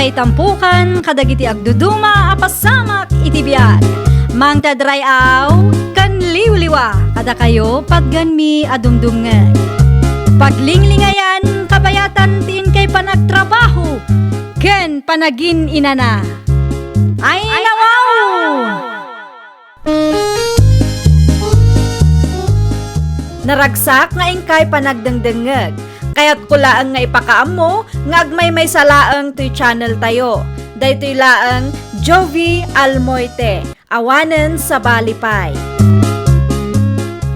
kay tampukan kadagiti agduduma apasamak iti biag. Mang tadrayaw kan liwliwa kada kayo pagganmi adumdumngeg. Paglinglingayan kabayatan tin kay panagtrabaho ken panagin inana. Ay nawaw! Naragsak nga ingkay panagdengdengeg. Kaya't kulaang nga ipakaam mo, nga agmay salaang to'y channel tayo. Daytoy laang Jovie Almoite, awanen sa balipay.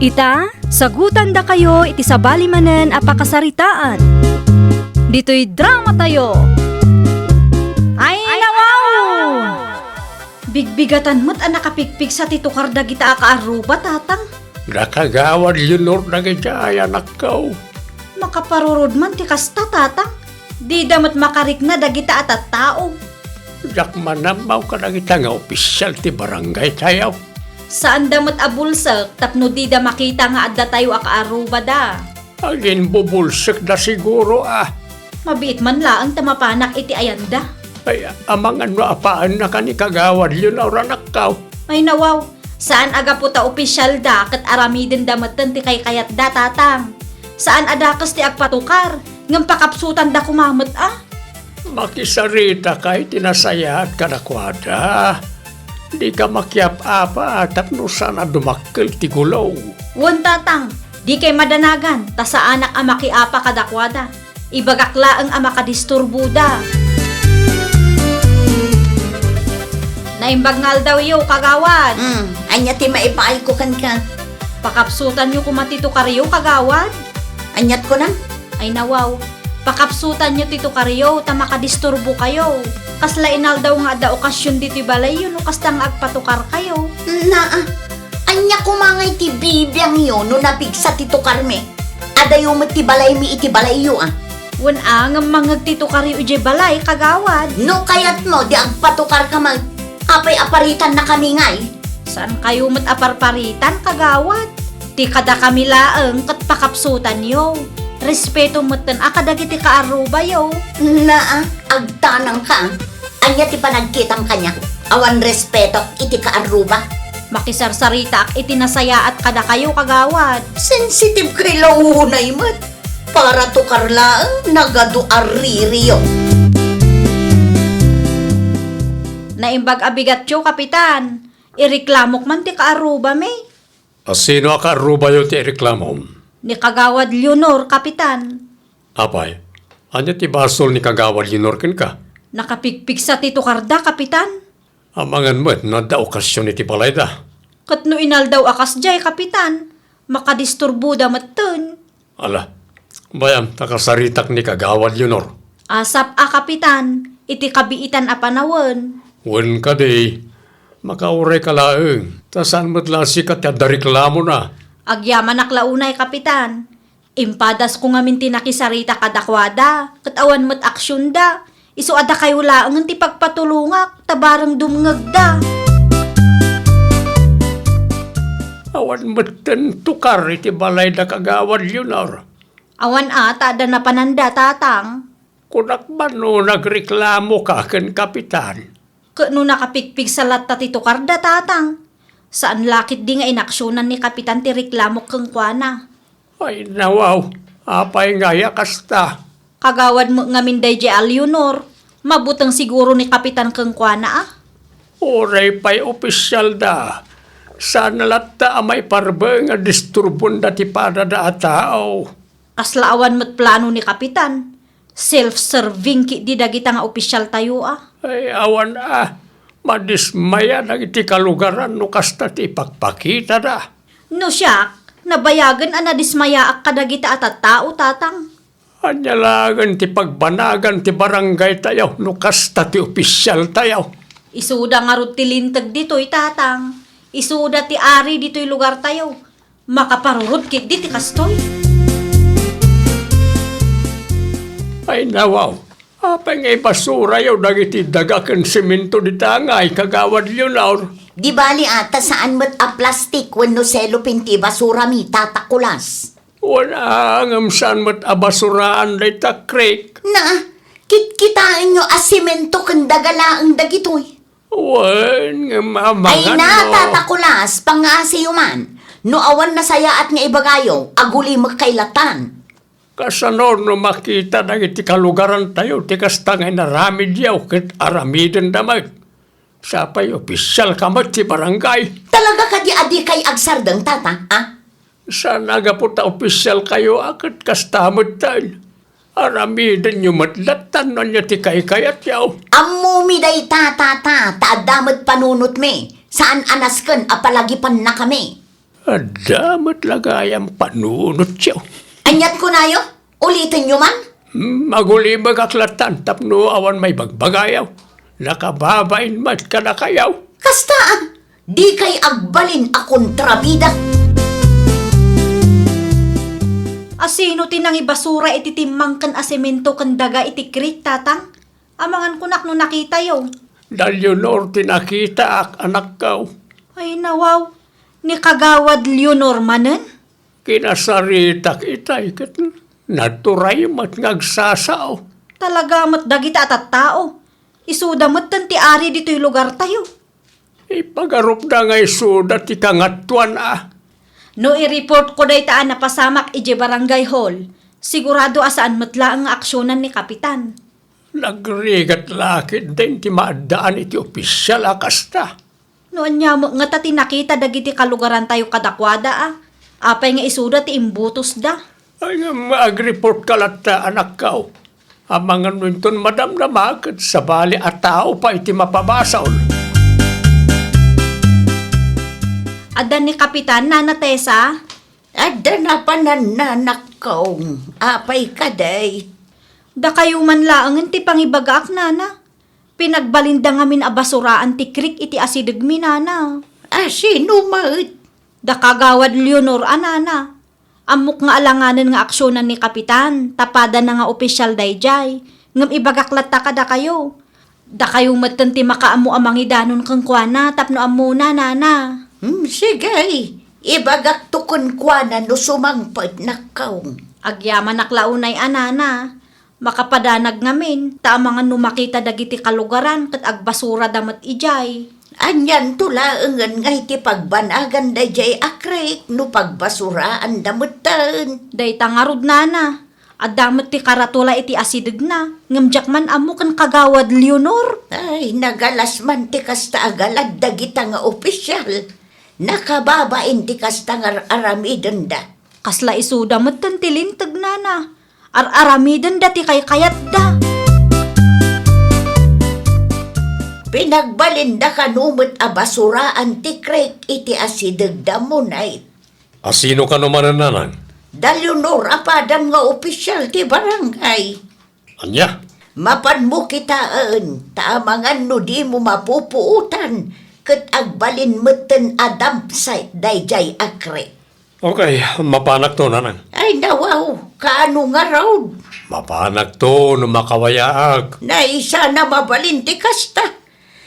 Ita, sagutan da kayo iti sa balimanen apakasaritaan. Dito'y drama tayo. Ay nawaw! Bigbigatan mo't nakapigpig sa titukar da kita akaaruba tatang. Nakagawad yunor na gaya anak ko. Makaparurod man ti kasta tatang. Di damat makarik na dagita at tao. Yak manamaw ka na kita nga opisyal ti barangay tayo. Saan damat abulsak tapno di da makita nga adda tayo akaaruba da. Agin bubulsik na siguro Mabiit man laang tamapanak iti ayanda. Ay amangan mo apaan na ka ni kagawad yun anak ko. Ay nawaw, saan aga po ta opisyal da kat aramidin damatan ti kay kayat da tatang. Saan adakas ti agpatukar? Ngam pakapsutan da kumamot Makisarita kay tinasayat ka na kwada. Di ka makiap apa tapno sana dumakkel ti gulaw. Wan tatang, di kay madanagan, ta sa anak makiapa kadakwada. Ibagakla ang makadisturbo da. Naimbagngal daw yo kagawad. Anya ti maipaay ko kan ka. Pakapsutan nyo kumatito kariyo kagawad. Anyat ko na. Ay nawaw, pakapsutan nyo tito kariyo, ta makadisturbo kayo. Kasla inal daw nga da okasyon dito balay yun, kastang agpatukar kayo. Anya kumangay ti bibiyang yun, no napigsa ti tukarme. Adayo mo ti balay mi iti balay yu Wan ang mga tito kariyo ije balay, kagawad. No kayat mo, di agpatukar ka mag apay-aparitan na kami ngay. Saan kayo mat aparparitan, kagawad? Ti kada kami laeng kat pakapsutan yo. Respeto moten akadagiti kaaruba yo. Agtanang ka. Anya ti panagkitang kanya. Awan respeto iti kaaruba. Makisarsarita ak itinasaya at kada kayo kagawad. Sensitive kay launay mat. Para tukar laeng nagadu aririyo. Naimbag abigat yo, kapitan. Ireklamok man ti kaaruba may. Sino akaruba yun ti reklamo? Ni kagawad Leonor, kapitan. Apay, anya ti basol ni kagawad Leonor ken ka? Nakapigpig sa tito karda, kapitan. Amangan mo, nada okasyon iti balay da. Katno inal daw akas jay, kapitan. Makadisturbo da matun. Ala, bayam, takasaritak ni kagawad Leonor. Asap kapitan. Iti kabiitan apanawan. Wen ka di, makauray ka laeng. Tasan mo't lasikat ya da reklamo na. Agyamanak launay, kapitan. Impadas ko ngamin tinakisarita kadakwada. Katawan mo't aksyon da. Iso ada kayo laang ti pagpatulungak. Tabarang dumngag da. Awan mo't tukar iti balay da kagawad Leonor. Awan ata da na pananda, tatang. Kunak ba no nagreklamo ka ken kapitan? Kano nakapigpig sa latta tito karda, tatang. Saan lakit di nga inaksyonan ni kapitan ti reklamo keng kuana. Ay nawaw, apay nga yakasta. Kagawad mo nga minday di Leonor. Mabutang siguro ni kapitan keng kuana Oray pa'y opisyal da. Sana latta amay parbe nga disturbon da ti pada da tao. Kaslaawan mo't plano ni kapitan. Self-serving ki di dagita nga opisyal tayo Ay awan madismaya na iti kalugaran no kasta ti ipagpakita da. No siyak, nabayagan na dismayaak kadagita at tao, tatang. Anyalagan ti pagbanagan ti barangay tayo no kasta ti opisyal tayo. Isuda nga rod ti lintag dito'y, tatang. Isuda ti ari dito'y lugar tayo. Makaparurod kit di ti kastoy. Ay nawaw, apay ngay basura yaw dagiti dagaken semento di tangay kagawad Leonor. Di bali ata saan mo't plastic wenno cellophane ti basura mi tatakulas. Wala ngam saan mo't abasuraan day ta creek. Na, Kit-kitaan nyo asimento ken dagalaang dagitoy. Wan nga Ay mamangan na, no. tatakulas, pangasiyuman. No awan na saya at nga ibagayo, aguli magkailatan. Kasano no makita na iti kalugaran tayo, ti kastangay na ramid yaw, kit aramiden damag. Sapay opisyal kamat ti barangay. Talaga ka di adi kay agsardang tata, ha? Sa nagaputa opisyal kayo, akit kastamot tayo. Aramiden nyo matlatan na niya ti kay-kayat yaw. Amumi day tata, taadamat panunot me. Saan anasken apalagipan na kami. Adamat lagayang panunot yaw. Anyat ko na yo, ulitin nyo man. Maguli magaklatan, tapno awan may bagbagayaw. Nakababain mat ka na kayaw. Kasta, di kay agbalin a kontrabida. Asino tinang ibasura iti timmang kan asemento kan daga iti krik tatang? Amangan kunak no nakita yo. Leonor tinakita ak anak kaw. Ay nawaw, ni kagawad Leonor manen? Kinasaritak itay kat naturay mat ngagsasaw. Talaga mat dagita at tao. Isuda mat ti ari dito'y lugar tayo. Ipagarup na ngay sudat ikangatuan No i-report ko day taan na pasamak ije barangay hall, sigurado asaan matla ang aksyonan ni kapitan. Nagrigat lakit din ti maadaan iti opisyal akasta. Noon niya mo nga tati nakita dagiti kalugaran tayo kadakwada Apay nga isuda ti imbutos da. Ay nga mag-report kalata anak kaw. Amangan nunton madam na makat sa bali at tao pa iti mapabasaw. Adan ni kapitan na Tessa? Ada na panananak ko, apay kaday. Da kayo man laangan ti pangibagaak nana. Pinagbalinda ngamin abasuraan ti krik iti asidag mi nana. Sino maut? Da kagawad Leonor anana. Amok nga alanganan nga aksyonan ni kapitan, tapada na nga opisyal dayjay. Ngam ibagaklat ta kada kayo. Da kayo matanti makaamu amangi danon kang kuana, tapno amuna nana. Sige, ibagak tukon kwa na no sumangpad na kaong. Agyaman naklaunay anana. Makapadanag ngamin, ta mga numakita dagiti kalugaran kat agbasura damat ijay. Anyan tulaangan nga iti pagbanagan da jay akrek no pagbasuraan damutan. Day tangarod nana. Adamat ti karatula iti asidag na. Ngamjak man amo kan kagawad Leonor. Ay, nagalas man ti kasta agalad dagita nga opisyal. Nakababain ti kasta nga aramiden da. Kasla isuda mat tilintag nana. Aramiden da ti kay kayat da. Pinagbalinda ka numot a basuraan ti krek iti asidag da mo nait. Asino ka naman nanang? Leonor apadam nga opisyal ti barangay. Anya? Mapan mo kitaan, taamangan no di mo mapupuutan, kat agbalin meten adam site dayjay akre. Okay, mapanak to nanang. Ay nawaw, kaano nga raw? Mapanak to no makawayaag. Na isa na mabalin ti kasta.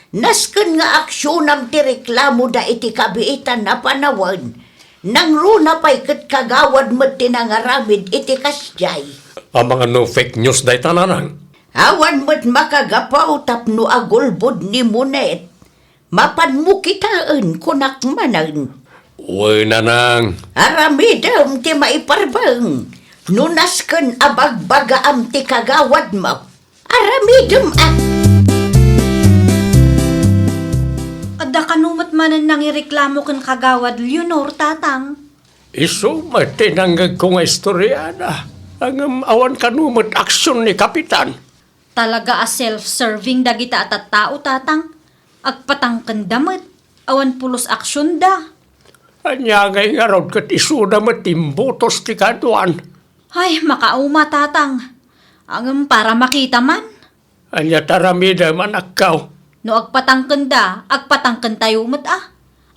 Nasken nga aksyon ti reklamo da iti kabiitan na panawan. Nang runa pa'y kat kagawad mo tinangaramid iti kasjay. Ang mga no fake news day ta nanang. Awan mo't makagapaw tapno agulbod ni Munet. Mapan mo kitaan kunak manan. Uy nanang. Aramidam ti maiparbang. Nunasken abagbagaam ti kagawad mo. Aramidam Adda kanumat manan nang ireklamo kan kagawad Leonor tatang. Iso matinanggag ko nga istorya na. Ang awan kanumat aksyon ni kapitan. Talaga a self-serving dagita at tao tatang. Agpatangkan damat. Awan pulos aksyon da. Anya ngay nga raw kat isuda matimbutos ti kaduan. Ay, makauma tatang. Ang para makita man. Anya taramida manak kaw. No agpatangkan da, agpatangkan tayo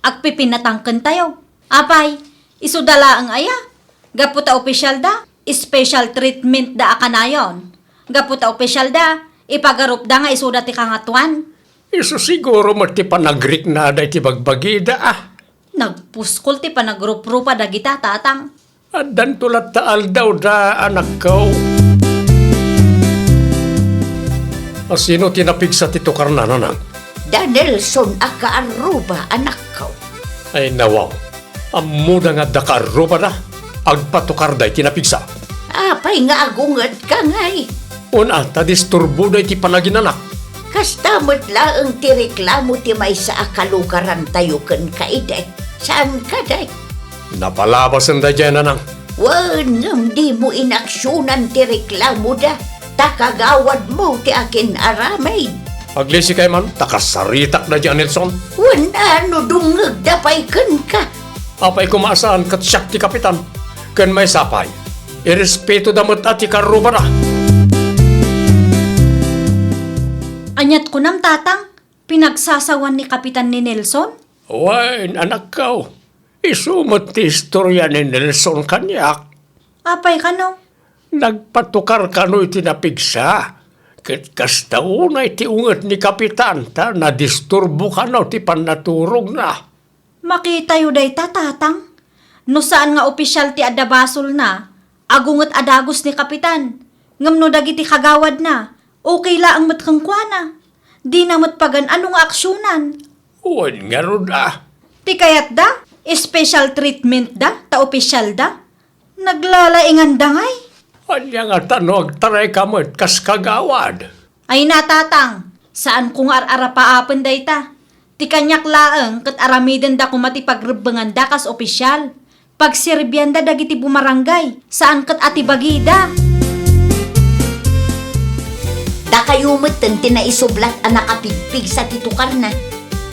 agpipinatangkan tayo. Apay, isudala ang aya. Gaputa opisyal da, special treatment da akanayon. Gaputa opisyal da, ipagarup da nga isuda ti kangatuan. Iso siguro mati panagrik na da iti bagbagida Nagpuskol ti panagrup-rupa da gita tatang. At dan tulat taal daw da anak kaw. Sino tinapig sa titukar na nanang? Nelson Akaaruba, anak ko. Ay nawaw, amuda nga dakaruba na. Agpatukar day tinapigsa. Apay nga agungat ka ngay. Una, tadisturbo day ti panaginanak. Kastamot laang ti reklamo ti may sa akalugaran tayo kan kaiday. Saan ka day? Napalabasan day dyan nanang. Wanam di mo inaksyonan ti reklamo da. Takagawad mo ti akin aramay. Aglisi kay man, takasaritak na dyan Nelson. Wala no dungag dapay kan ka. Apay kumasaan kat siyak ti kapitan. Kan may sapay. Irespeto damot at ti karuba na. Anyat ko nam tatang, pinagsasawan ni Kapitan ni Nelson? Wen, anak ko. Isumot ti istorya ni Nelson kanyak. Apay kano? Nagpatukar kano iti napigsa. Ket kasta una iti unget ni kapitan ta nadisturbo kano ti panaturog na. Makita yu day tatang. No saan nga opisyal ti adabasol na, agungot adagos ni Kapitan. Ngam no dagiti kagawad na, okay la ang matkangkwana. Di na matpagan anong aksyonan. Wen nga ro da. Ti kayat da, special treatment da, ta opisyal da. Naglalaingan da ngay. Anya nga tanog taray kamot kas kagawad. Ay natatang, saan kung ar-arapaapan day ta? Ti kanyak laeng kat aramiden da kumati pagrebengan da kas opisyal. Pagsirbyan da dagiti bumarangay, saan kat atibagida. Da kayo meten tinaisublat ang nakapigpig sa titukar na.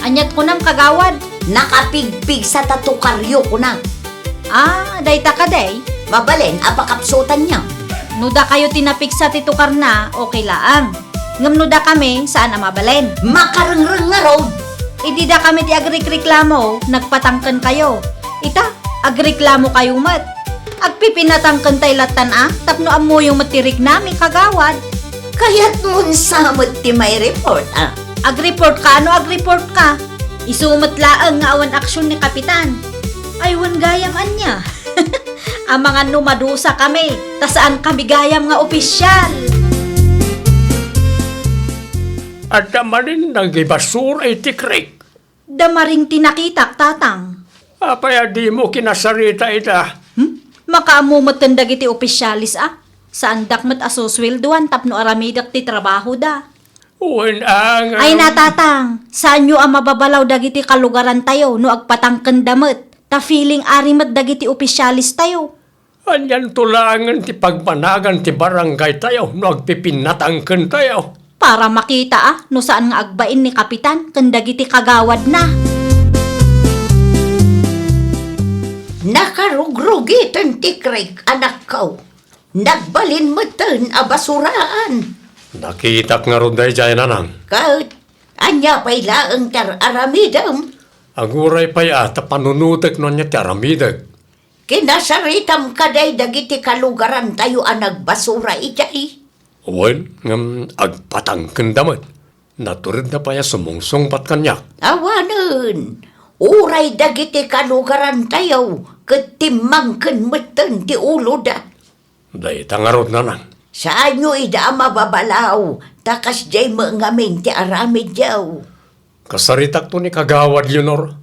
Anyat ko nam kagawad. Nakapigpig sa tatukaryo ko na. Day ta ka day. Mabalen, apakapsutan niya. Nuda kayo tinapik sa titukar na, okay laang. Ngam nuda kami, saan ang mabalen? Makarengreng nga road. Idi da kami ti agreklamo, nagpatangkan kayo. Ita, agreklamo kayo mat. Agpipinatangkan tay latan tapno amo yung matirik namin kagawad. Kaya't mun samot ti may report Ag-report ka, ag-report ka? Isumat laang nga awan aksyon ni Kapitan. Aywan gayam anya. Ang mga numadusa kami, tasaan kami gayam nga opisyal. At naman nagibasura iti krik. Damaring tinakitak tatang. Apaya di mo kinasarita ita. Makaamumot dagiti opisyalis Saan dakmat asuswelduan tapno aramidak ti trabaho da. Wen ang... Ay natatang, saan nyo ang mababalaw dagiti kalugaran tayo no agpatangken damet, ta feeling arimat dagiti opisyalis tayo. Anyan tulangan ti pagpanagan ti barangay tayo no agpipinatangken tayo. Para makita no saan nga agbain ni Kapitan ken dagiti kagawad na. Nakarugrugitan ti krek anak ko. Nagbalin mo ten abasuraan. Nakita nga ron day dyan nanang. Kahit anya pa'y laang tar aramidam. Aguray pa'y ata panunutek nun niya ti aramidag. Kinasaritam kaday dagiti kalugaran tayo ang nagbasura ijay. Wen, ngam agpatangken damat. Naturid na pa'y sumungsong pat kanyak. Awanan, uray dagiti kalugaran tayo, katimangken meten ti ulo da. Day tangarot nanang. Saan nyo ida mababalaw, takas jay ngamin ti aramid yaw. Kasaritak to ni Kagawad Leonor.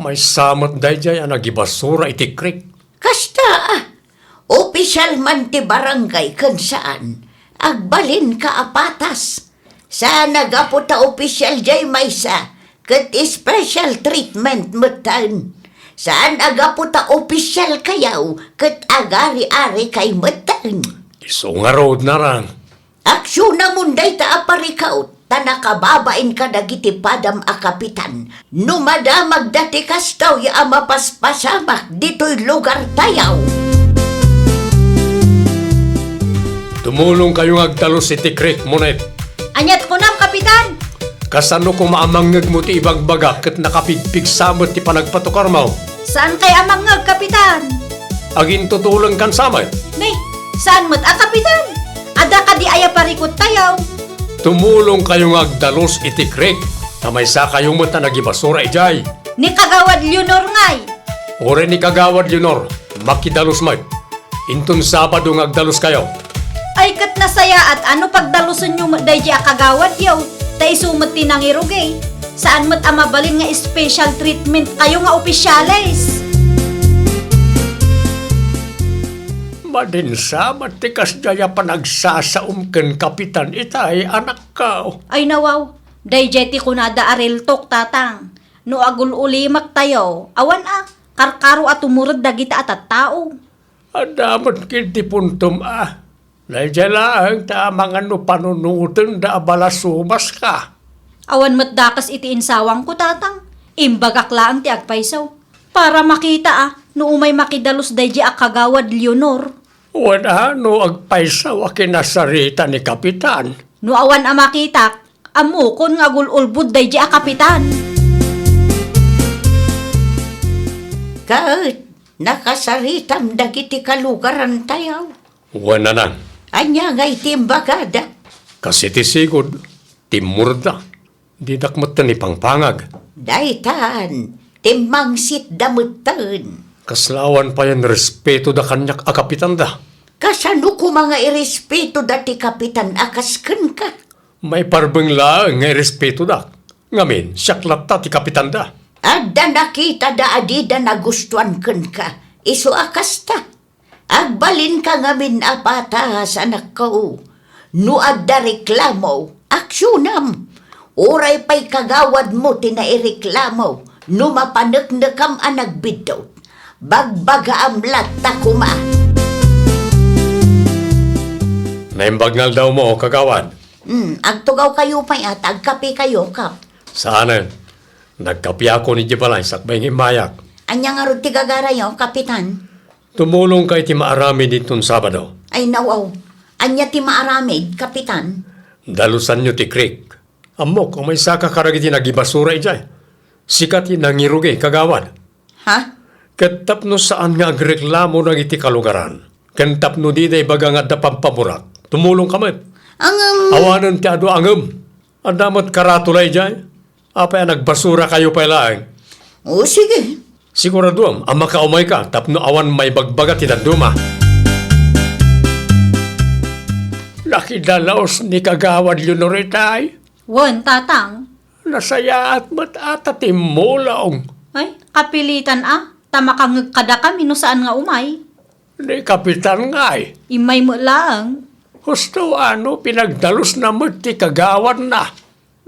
May samat day jay ang nagibasura iti krik. Kasta opisyal man ti barangay kan saan, agbalin ka apatas. Saan nagapo ta opisyal jay maysa, kat special treatment metan. Saan agapo ta opisyal kayaw, kat agari-ari kay metan. Iso nga road narang. Aksyon na munday ta aparikaw, ta nakababain ka dagiti padam a kapitan. Numadamag dati kastaw ya mapaspasamak dito'y lugar tayaw. Tumulong kayong agdalos iti krik, Monet. Anyat ko nam, Kapitan! Kasano ko maamangag mo ti ibang baga kat nakapigpig samot ti panagpatukar mo? Saan kay amangag, Kapitan? Agin tutulang kan samay. Nay, saan mo't Kapitan? Ada ka di aya parikot tayaw. Tumulong kayong agdalos iti krik. Na may sa kayong mata nagibasura ijay. Ni Kagawad Leonor ngay. Ore ni Kagawad Leonor, makidalos mo. Inton Sabado ng agdalos kayo. Ay kat nasaya at ano pagdalusan nyo day di akagawad yaw. Tay sumat tinangirugay. Saan mat amabalin nga special treatment kayo nga opisyalis? Madinsa, matikas jaya panagsasaumken kapitan itay anak ka. Ay nawaw, day jeti kunada aril tok tatang. No agul ulimak tayo, awan karkaro at umurad dagita at tao. Adamot kinti puntum Naijala ang tamang ano panunutan da abalasumas ka. Awan matdakas iti insawang ko tatang. Imbagak laang ti agpaisaw. Para makita no umay makidalos day di akagawad Leonor. Wala no agpaisaw akinasarita ni kapitan. No awan makita, amukon nga gululbud day di kapitan. Kaat, nakasaritam dagiti kalugaran tayo. Wala na. Anya nga itimbagada. Kasi tisigod, timurda. Didak matan ni pangpangag. Daitan, timangsit damutan. Kaslawan pa yan respeto da kanyak kapitan da. Kasano ko mga irespeto dati kapitan akasken ka? May parbeng lang nga respeto da. Ngamin, siyaklat ta ti kapitan da. Adda nakita da adida nagustuhan ken ka. Isu akas ta. Agbalin ka ngamin apatas anak ko. No adda reklamo, aksyonam. Oray pa'y kagawad mo tinaireklamo. No mapanagnagam anag bidot. Bagbaga amlat ta kuma. Naimbagnal daw mo, kagawad. Agtugaw kayo pa'y at agkape kayo kap. Saanan? Nagkapi ako ni Jibalay sakbay himayak. Anya nga ron tigagarayo, kapitan? Tumulong kay ti maarami ditong Sabado. Ay nawaw, anya ti maaramid, kapitan? Dalusan nyo ti creek. Amok, kung may saka karagiti nagibasura ijay. Sikat nangirugi, kagawad. Ha? Katapno saan nga agreklamo ng iti kalugaran. Kantapno di day baga nga dapampamurak. Tumulong kamit. Awanan ti ado angem. Adamot karatulay jay. Apay nagbasura kayo pa lang. O sige. Siguraduam, ang makaumay ka, tapno awan may bagbaga tinaduma. Nakidalaos ni kagawad Leonoritay. Wan tatang. Nasaya at matatatim mo laong. Ay, kapilitan tamakang kada kami no saan nga umay. Ni kapitan ngay. Imay mo lang. Gusto pinagdalos na mo ti kagawad na.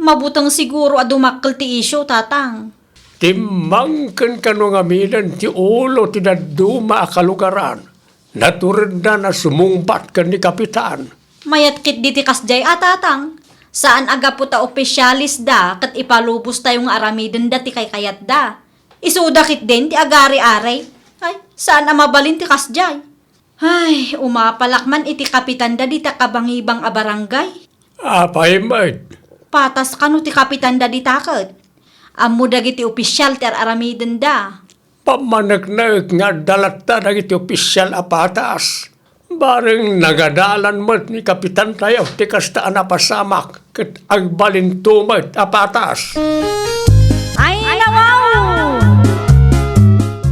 Mabutang siguro adumakkel ti isyo tatang. Timangken ka nung amilan ti ulo ti naduma akalugaran. Naturid na sumungbat ka ni kapitan. Mayat kit di ti kasjay tatang. Saan aga po ta opisyalis da kat ipalubos tayong aramiden da ti kay kayat da. Isuda kit din ti agari-aray. Ay, saan mabalin ti kasjay? Ay, umapalakman iti kapitan da di ta kabangibang abarangay. Apay mat. Patas kano ti kapitan da di takot. Amo dagiti opisyal ti aramiden da. Pamanagnag nga dalata dagiti opisyal apatas. Bareng nagadalan mat ni kapitan tayo ti kastaan napasamak ket agbalintumat apatas. Ay nawaw!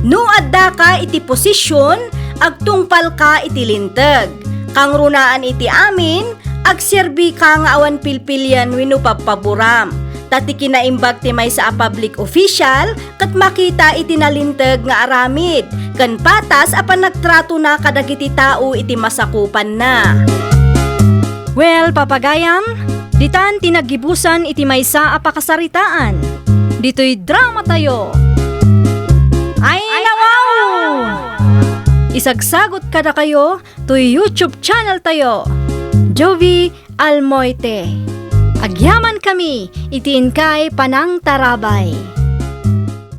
No adda ka iti posisyon, agtungpal ka iti linteg. Kang runaan iti amin, agserbi ka nga awan pilpilyan wenno papaburam. Tati kinaimbag ti may sa public official kat makita iti nalinteg nga aramid. Kan patas apan nagtrato na kadagiti tao iti masakupan na. Well, papagayam, ditan tinagibusan iti may sa apakasaritaan. Dito'y drama tayo. Ay nawaw! Isagsagot kada kayo to YouTube channel tayo. Jovie Almoite. Agyaman kami, itiin kay panang tarabay.